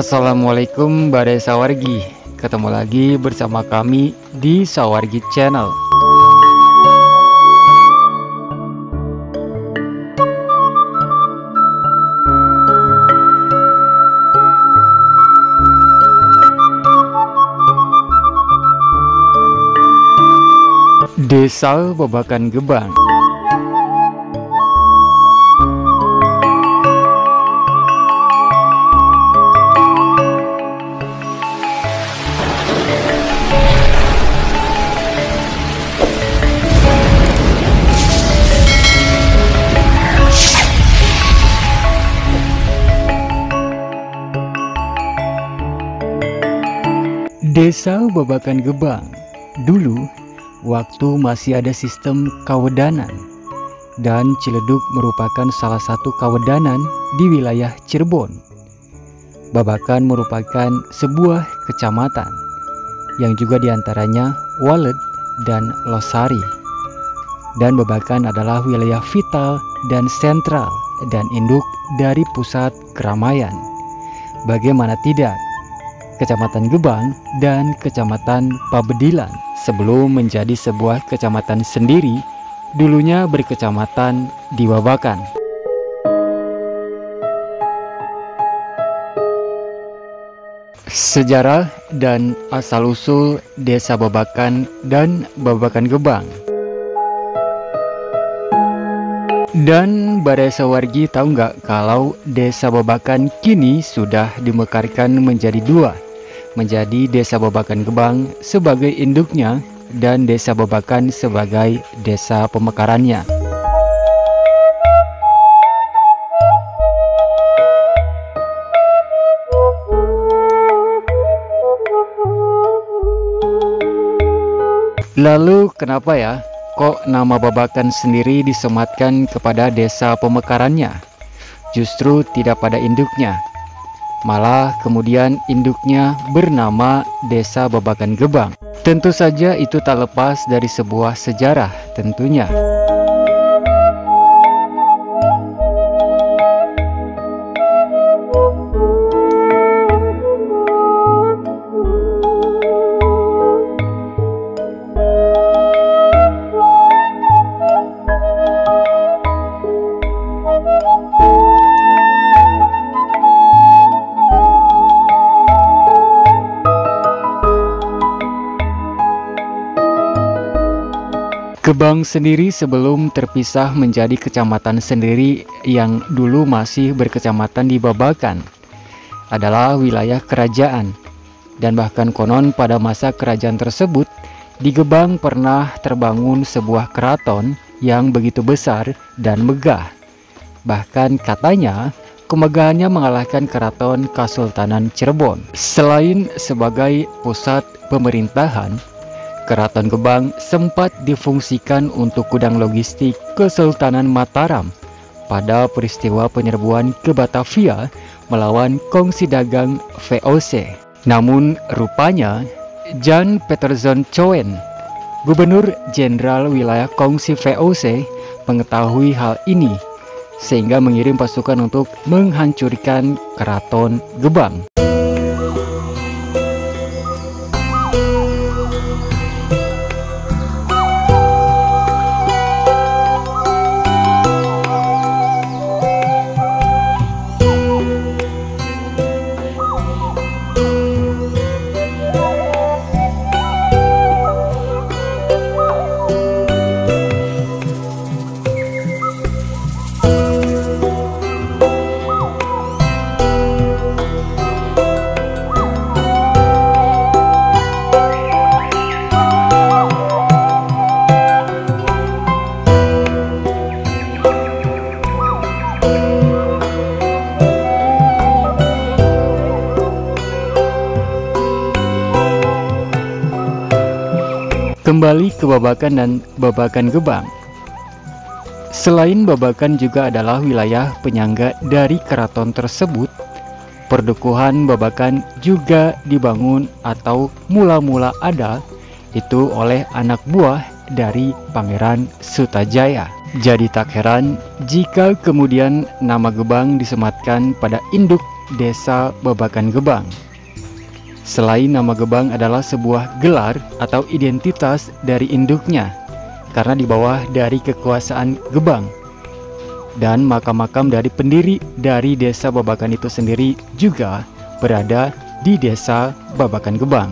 Assalamualaikum Badai Sawargi. Ketemu lagi bersama kami di Sawargi Channel. Desa Babakan Gebang. Desa Babakan Gebang. Dulu, waktu masih ada sistem kawedanan, dan Ciledug merupakan salah satu kawedanan di wilayah Cirebon. Babakan merupakan sebuah kecamatan yang juga diantaranya Walet dan Losari. Dan Babakan adalah wilayah vital dan sentral dan induk dari pusat keramaian. Bagaimana tidak, Kecamatan Gebang dan Kecamatan Pabedilan sebelum menjadi sebuah kecamatan sendiri, dulunya berkecamatan di Babakan. Sejarah dan asal-usul Desa Babakan dan Babakan Gebang. Dan Badai Sawargi tahu nggak kalau Desa Babakan kini sudah dimekarkan menjadi dua, menjadi Desa Babakan Gebang sebagai induknya dan Desa Babakan sebagai desa pemekarannya. Lalu kenapa ya kok nama Babakan sendiri disematkan kepada desa pemekarannya? Justru tidak pada induknya. Malah kemudian induknya bernama Desa Babakan Gebang. Tentu saja itu tak lepas dari sebuah sejarah tentunya. Gebang sendiri sebelum terpisah menjadi kecamatan sendiri yang dulu masih berkecamatan di Babakan adalah wilayah kerajaan. Dan bahkan konon pada masa kerajaan tersebut di Gebang pernah terbangun sebuah keraton yang begitu besar dan megah. Bahkan katanya kemegahannya mengalahkan keraton Kesultanan Cirebon. Selain sebagai pusat pemerintahan, Keraton Gebang sempat difungsikan untuk gudang logistik Kesultanan Mataram pada peristiwa penyerbuan ke Batavia melawan kongsi dagang VOC. Namun rupanya Jan Peterson Coen, Gubernur Jenderal wilayah kongsi VOC, mengetahui hal ini sehingga mengirim pasukan untuk menghancurkan Keraton Gebang. Kembali ke Babakan dan Babakan Gebang. Selain Babakan juga adalah wilayah penyangga dari keraton tersebut, perdukuhan Babakan juga dibangun atau mula-mula ada itu oleh anak buah dari Pangeran Sutajaya. Jadi tak heran jika kemudian nama Gebang disematkan pada induk Desa Babakan Gebang. Selain nama Gebang adalah sebuah gelar atau identitas dari induknya, karena di bawah dari kekuasaan Gebang. Dan makam-makam dari pendiri dari Desa Babakan itu sendiri juga berada di Desa Babakan Gebang.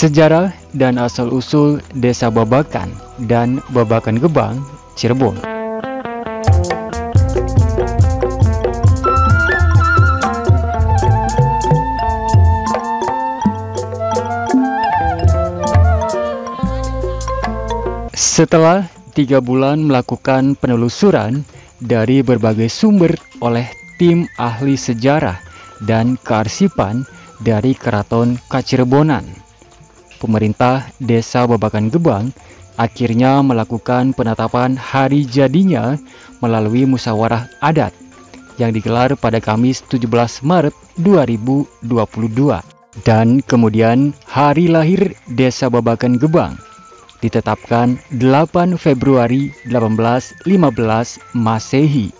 Sejarah dan asal-usul Desa Babakan dan Babakan Gebang, Cirebon. Setelah 3 bulan melakukan penelusuran dari berbagai sumber oleh tim ahli sejarah dan kearsipan dari Keraton Kacirebonan, pemerintah Desa Babakan Gebang akhirnya melakukan penetapan hari jadinya melalui musyawarah adat yang digelar pada Kamis 17 Maret 2022. Dan kemudian hari lahir Desa Babakan Gebang ditetapkan 8 Februari 1815 Masehi.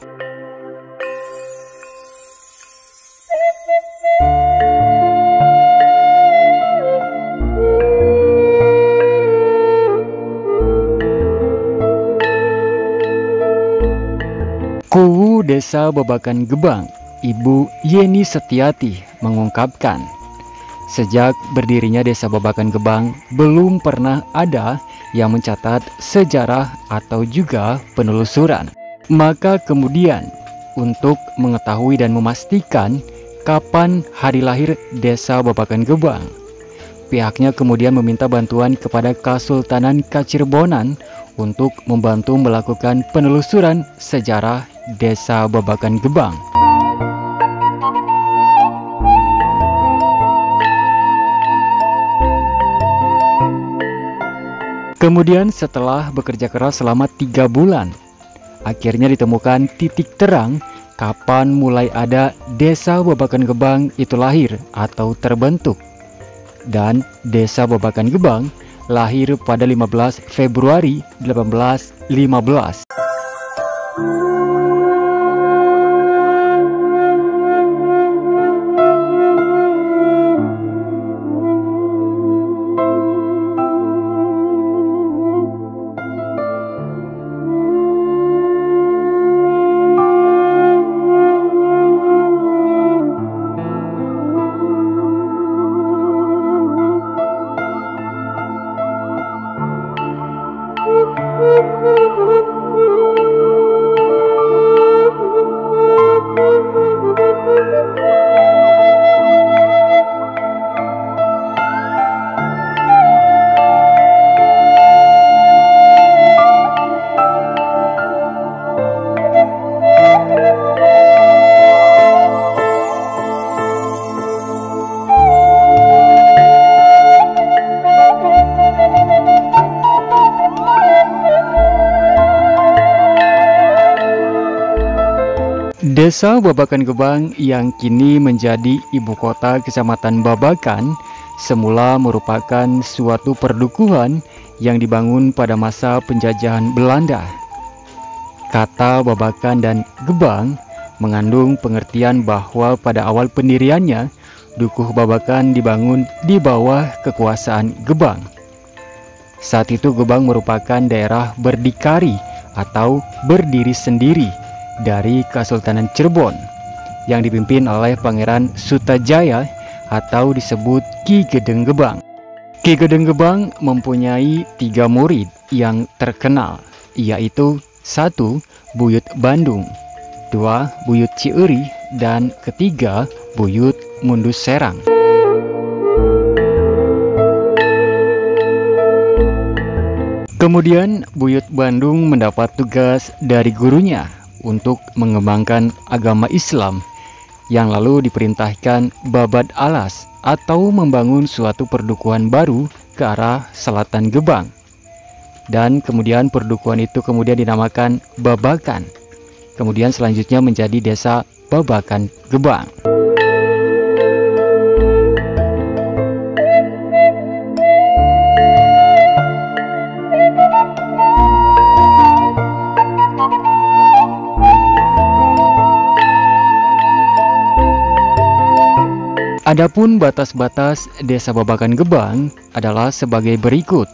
Kuwu Desa Babakan Gebang, Ibu Yeni Setiati mengungkapkan, sejak berdirinya Desa Babakan Gebang belum pernah ada yang mencatat sejarah atau juga penelusuran. Maka kemudian untuk mengetahui dan memastikan kapan hari lahir Desa Babakan Gebang, pihaknya kemudian meminta bantuan kepada Kasultanan Kacirebonan untuk membantu melakukan penelusuran sejarah Desa Babakan Gebang. Kemudian setelah bekerja keras selama 3 bulan, akhirnya ditemukan titik terang kapan mulai ada Desa Babakan Gebang itu lahir atau terbentuk. Dan Desa Babakan Gebang lahir pada 15 Februari 1815. Desa Babakan Gebang yang kini menjadi ibu kota Kecamatan Babakan semula merupakan suatu perdukuhan yang dibangun pada masa penjajahan Belanda. Kata Babakan dan Gebang mengandung pengertian bahwa pada awal pendiriannya, Dukuh Babakan dibangun di bawah kekuasaan Gebang. Saat itu Gebang merupakan daerah berdikari atau berdiri sendiri dari Kesultanan Cirebon yang dipimpin oleh Pangeran Sutajaya atau disebut Ki Gedeng Gebang. Ki Gedeng Gebang mempunyai 3 murid yang terkenal, yaitu 1. Buyut Bandung, 2. Buyut Cieri, dan ketiga Buyut Mundus Serang. Kemudian Buyut Bandung mendapat tugas dari gurunya untuk mengembangkan agama Islam, yang lalu diperintahkan babat alas atau membangun suatu perdukuhan baru ke arah selatan Gebang. Dan kemudian perdukuhan itu kemudian dinamakan Babakan. Kemudian selanjutnya menjadi desa Babakan Gebang. Adapun batas-batas desa Babakan Gebang adalah sebagai berikut.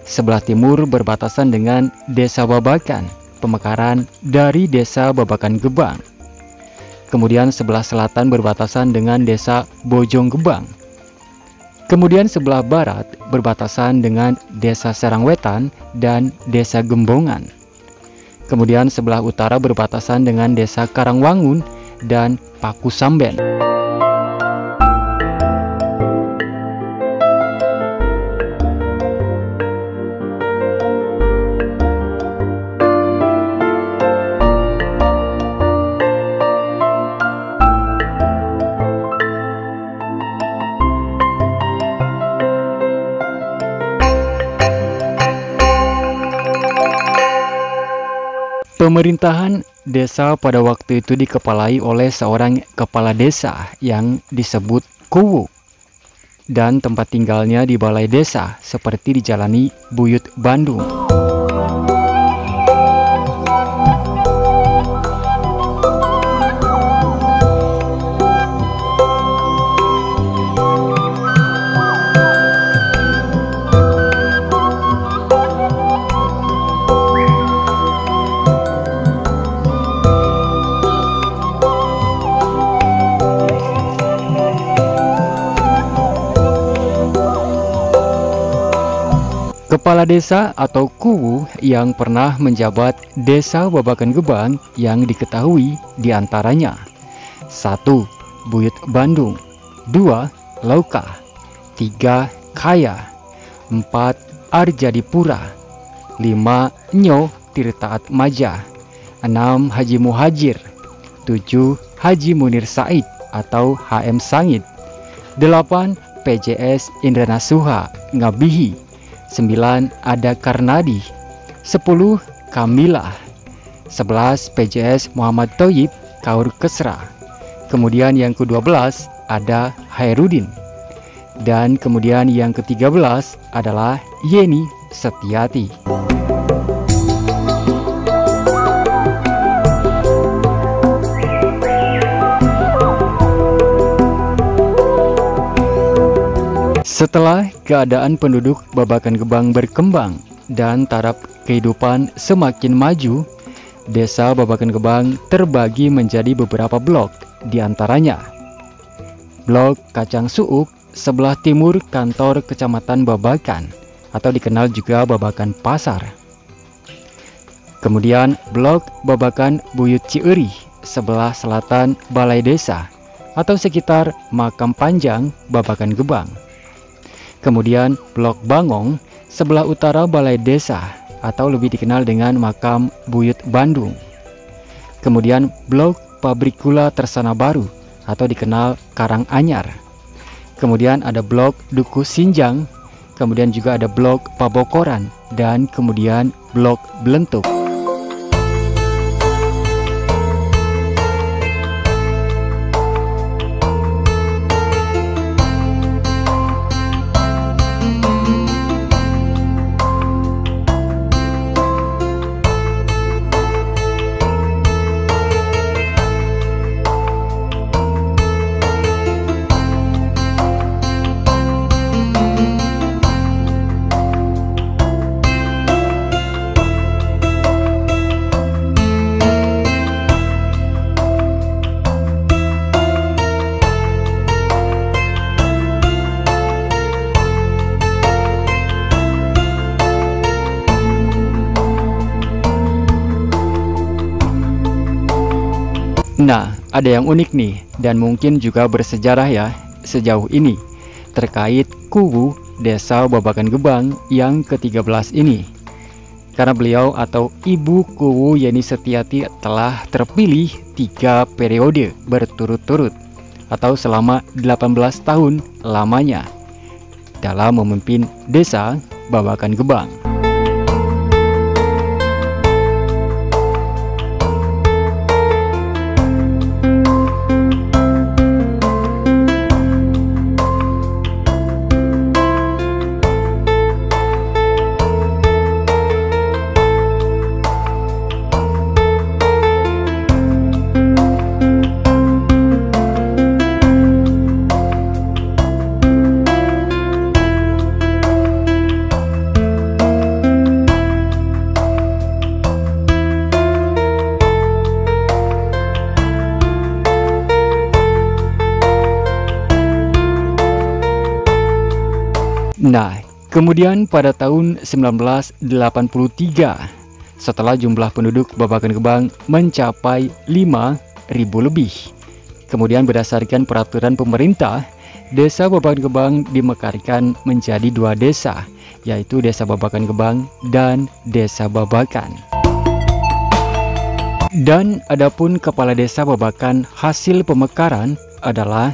Sebelah timur berbatasan dengan desa Babakan, pemekaran dari desa Babakan Gebang. Kemudian sebelah selatan berbatasan dengan desa Bojong Gebang. Kemudian sebelah barat berbatasan dengan desa Serangwetan dan desa Gembongan. Kemudian sebelah utara berbatasan dengan desa Karangwangun dan Pakusamben. Pemerintahan desa pada waktu itu dikepalai oleh seorang kepala desa yang disebut Kuwu, dan tempat tinggalnya di balai desa seperti dijalani Buyut Bandung. Kepala desa atau Kuwu yang pernah menjabat desa Babakan Gebang yang diketahui diantaranya: 1. Buyut Bandung, 2. Lauka, 3. Kaya, 4. Arjadipura, 5. Nyo Tirtaat Maja, 6. Haji Muhajir, 7. Haji Munir Said atau HM Sangit, 8. PJS Indranasuha Ngabihi, 9. Ada Karnadi, 10. Kamilah, 11. PJS Muhammad Thoyib Kaur Kesra. Kemudian yang ke-12 ada Hairudin. Dan kemudian yang ke-13 adalah Yeni Setiati. Setelah keadaan penduduk Babakan Gebang berkembang dan taraf kehidupan semakin maju, desa Babakan Gebang terbagi menjadi beberapa blok, diantaranya Blok Kacang Suuk sebelah timur kantor Kecamatan Babakan atau dikenal juga Babakan Pasar. Kemudian Blok Babakan Buyut Cieri sebelah selatan Balai Desa atau sekitar Makam Panjang Babakan Gebang. Kemudian Blok Bangong sebelah utara Balai Desa atau lebih dikenal dengan Makam Buyut Bandung. Kemudian Blok Pabrik Gula Tersana Baru atau dikenal Karanganyar. Kemudian ada Blok Duku Sinjang, kemudian juga ada Blok Pabokoran, dan kemudian Blok Belentuk. Nah, ada yang unik nih dan mungkin juga bersejarah ya sejauh ini terkait Kuwu Desa Babakan Gebang yang ke-13 ini. karena beliau atau Ibu Kuwu Yeni Setiati telah terpilih 3 periode berturut-turut atau selama 18 tahun lamanya dalam memimpin Desa Babakan Gebang. Nah, kemudian pada tahun 1983, setelah jumlah penduduk Babakan Gebang mencapai 5.000 lebih, kemudian berdasarkan peraturan pemerintah, Desa Babakan Gebang dimekarkan menjadi 2 desa, yaitu Desa Babakan Gebang dan Desa Babakan. Dan adapun kepala desa Babakan hasil pemekaran adalah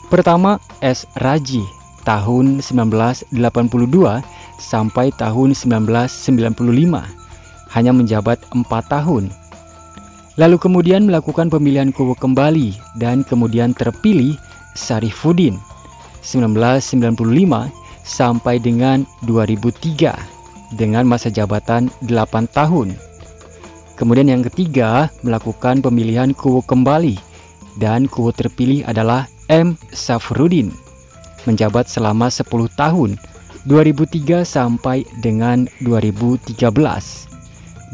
pertama S. Raji tahun 1982 sampai tahun 1995, hanya menjabat 4 tahun. Lalu kemudian melakukan pemilihan Kuwu kembali dan kemudian terpilih Sarifuddin 1995 sampai dengan 2003 dengan masa jabatan 8 tahun. Kemudian yang ketiga melakukan pemilihan Kuwu kembali dan Kuwu terpilih adalah M. Safruddin menjabat selama 10 tahun 2003 sampai dengan 2013,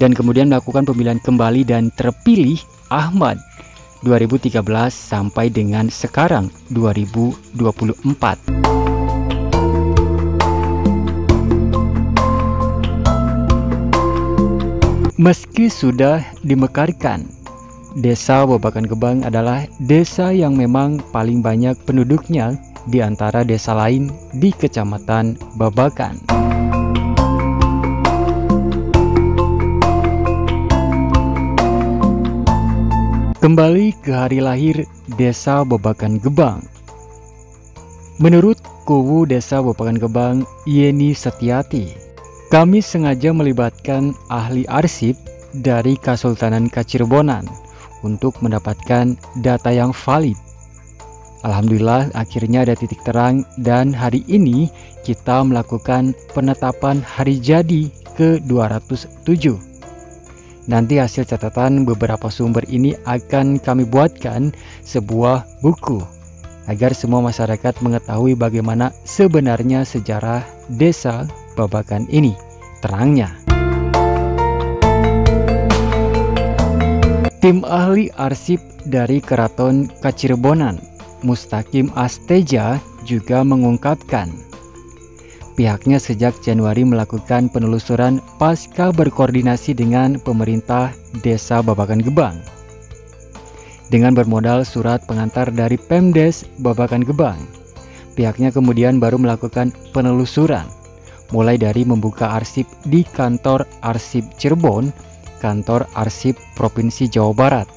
dan kemudian melakukan pemilihan kembali dan terpilih Ahmad 2013 sampai dengan sekarang 2024. Meski sudah dimekarkan, Desa Babakan Gebang adalah desa yang memang paling banyak penduduknya di antara desa lain di Kecamatan Babakan. Kembali ke hari lahir Desa Babakan Gebang. Menurut Kuwu Desa Babakan Gebang Yeni Setiati, kami sengaja melibatkan ahli arsip dari Kesultanan Kacirebonan untuk mendapatkan data yang valid. Alhamdulillah akhirnya ada titik terang, dan hari ini kita melakukan penetapan hari jadi ke-207. Nanti hasil catatan beberapa sumber ini akan kami buatkan sebuah buku agar semua masyarakat mengetahui bagaimana sebenarnya sejarah Desa Babakan ini terangnya. Tim ahli arsip dari Keraton Kacirebonan Mustaqim Asteja juga mengungkapkan pihaknya sejak Januari melakukan penelusuran pasca berkoordinasi dengan pemerintah Desa Babakan Gebang. Dengan bermodal surat pengantar dari Pemdes Babakan Gebang, pihaknya kemudian baru melakukan penelusuran, mulai dari membuka arsip di kantor arsip Cirebon, kantor arsip Provinsi Jawa Barat,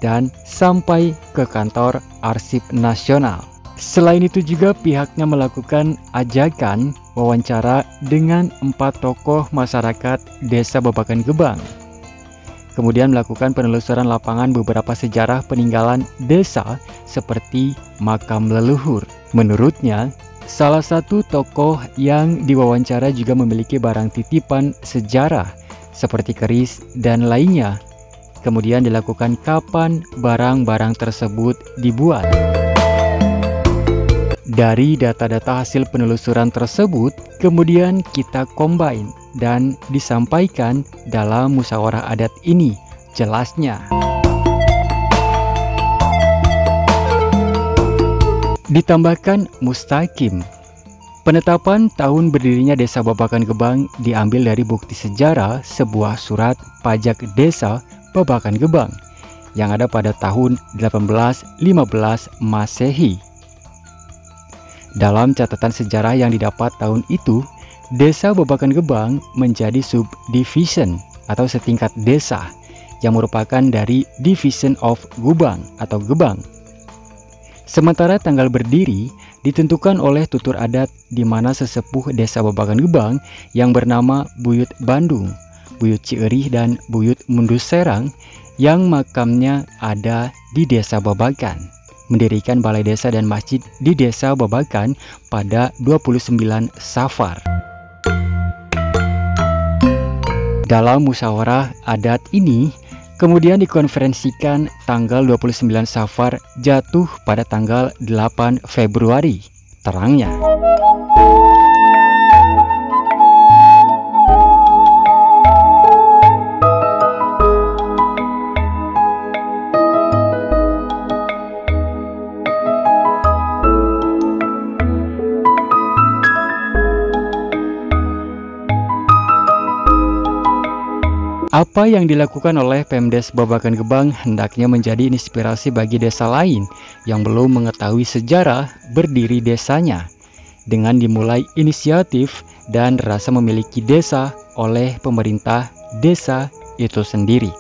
dan sampai ke kantor arsip nasional. Selain itu juga pihaknya melakukan ajakan wawancara dengan 4 tokoh masyarakat Desa Babakan Gebang. Kemudian melakukan penelusuran lapangan beberapa sejarah peninggalan desa seperti makam leluhur. Menurutnya, salah satu tokoh yang diwawancara juga memiliki barang titipan sejarah seperti keris dan lainnya. Kemudian dilakukan kapan barang-barang tersebut dibuat. Dari data-data hasil penelusuran tersebut, kemudian kita combine dan disampaikan dalam musyawarah adat ini jelasnya. Ditambahkan mustaqim. Penetapan tahun berdirinya Desa Babakan Gebang diambil dari bukti sejarah sebuah surat pajak Desa Babakan Gebang yang ada pada tahun 1815 Masehi. Dalam catatan sejarah yang didapat tahun itu, Desa Babakan Gebang menjadi subdivision atau setingkat desa yang merupakan dari Division of Gubang atau Gebang. Sementara tanggal berdiri ditentukan oleh tutur adat di mana sesepuh Desa Babakan Gebang yang bernama Buyut Bandung, Buyut Cierih, dan Buyut Mundus Serang yang makamnya ada di Desa Babakan mendirikan balai desa dan masjid di Desa Babakan pada 29 Safar. Dalam musyawarah adat ini kemudian dikonferensikan tanggal 29 Safar jatuh pada tanggal 8 Februari terangnya. Apa yang dilakukan oleh Pemdes Babakan Gebang hendaknya menjadi inspirasi bagi desa lain yang belum mengetahui sejarah berdiri desanya, dengan dimulai inisiatif dan rasa memiliki desa oleh pemerintah desa itu sendiri.